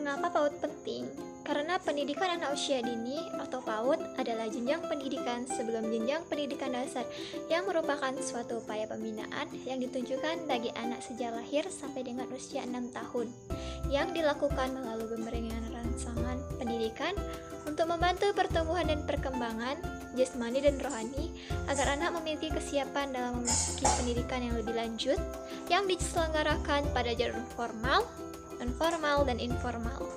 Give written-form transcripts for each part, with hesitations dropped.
Mengapa PAUD penting? Karena pendidikan anak usia dini atau PAUD adalah jenjang pendidikan sebelum jenjang pendidikan dasar yang merupakan suatu upaya pembinaan yang ditunjukkan bagi anak sejak lahir sampai dengan usia 6 tahun yang dilakukan melalui pemberian rangsangan pendidikan untuk membantu pertumbuhan dan perkembangan jasmani dan rohani agar anak memiliki kesiapan dalam memasuki pendidikan yang lebih lanjut yang diselenggarakan pada jalur formal, non-formal, dan informal.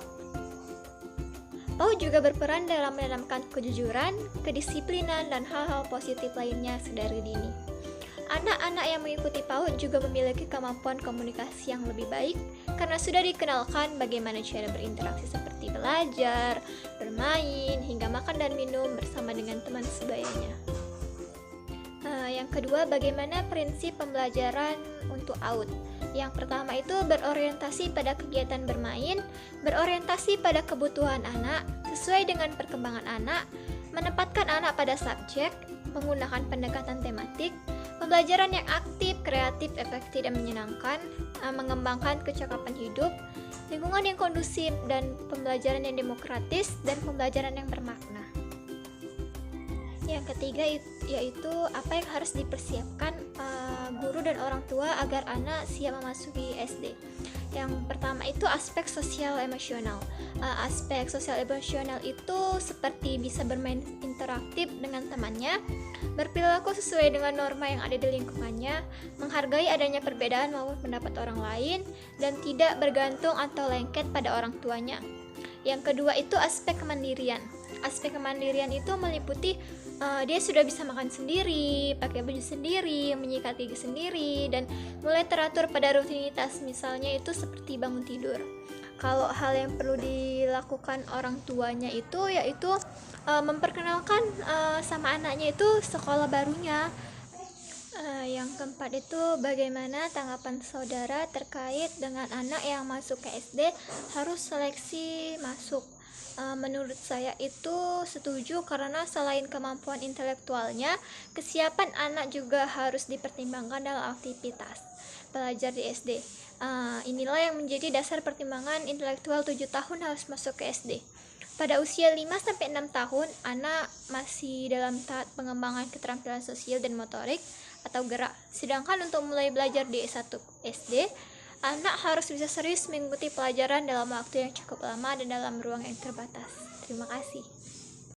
PAUD juga berperan dalam menanamkan kejujuran, kedisiplinan, dan hal-hal positif lainnya sedari dini. Anak-anak yang mengikuti PAUD juga memiliki kemampuan komunikasi yang lebih baik karena sudah dikenalkan bagaimana cara berinteraksi seperti belajar, bermain, hingga makan dan minum bersama dengan teman sebayanya. Yang kedua, bagaimana prinsip pembelajaran untuk AUD? Yang pertama itu berorientasi pada kegiatan bermain, berorientasi pada kebutuhan anak, sesuai dengan perkembangan anak, menempatkan anak pada subjek, menggunakan pendekatan tematik, pembelajaran yang aktif, kreatif, efektif, dan menyenangkan, mengembangkan kecakapan hidup, lingkungan yang kondusif, dan pembelajaran yang demokratis, dan pembelajaran yang bermakna. Yang ketiga yaitu apa yang harus dipersiapkan guru dan orang tua agar anak siap memasuki SD. Yang pertama itu aspek sosial emosional. Aspek sosial emosional itu seperti bisa bermain interaktif dengan temannya, berperilaku sesuai dengan norma yang ada di lingkungannya, menghargai adanya perbedaan maupun pendapat orang lain, dan tidak bergantung atau lengket pada orang tuanya. Yang kedua itu aspek kemandirian. Aspek kemandirian itu meliputi dia sudah bisa makan sendiri, pakai baju sendiri, menyikat gigi sendiri, dan mulai teratur pada rutinitas, misalnya itu seperti bangun tidur. Kalau hal yang perlu dilakukan orang tuanya itu yaitu memperkenalkan sama anaknya itu sekolah barunya. Yang keempat itu bagaimana tanggapan saudara terkait dengan anak yang masuk ke SD harus seleksi masuk. Menurut saya itu setuju karena selain kemampuan intelektualnya, kesiapan anak juga harus dipertimbangkan dalam aktivitas belajar di SD. Inilah yang menjadi dasar pertimbangan intelektual 7 tahun harus masuk ke SD. Pada usia 5-6 tahun, anak masih dalam tahap pengembangan keterampilan sosial dan motorik atau gerak. Sedangkan untuk mulai belajar di S1 SD, anak harus bisa serius mengikuti pelajaran dalam waktu yang cukup lama dan dalam ruang yang terbatas. Terima kasih.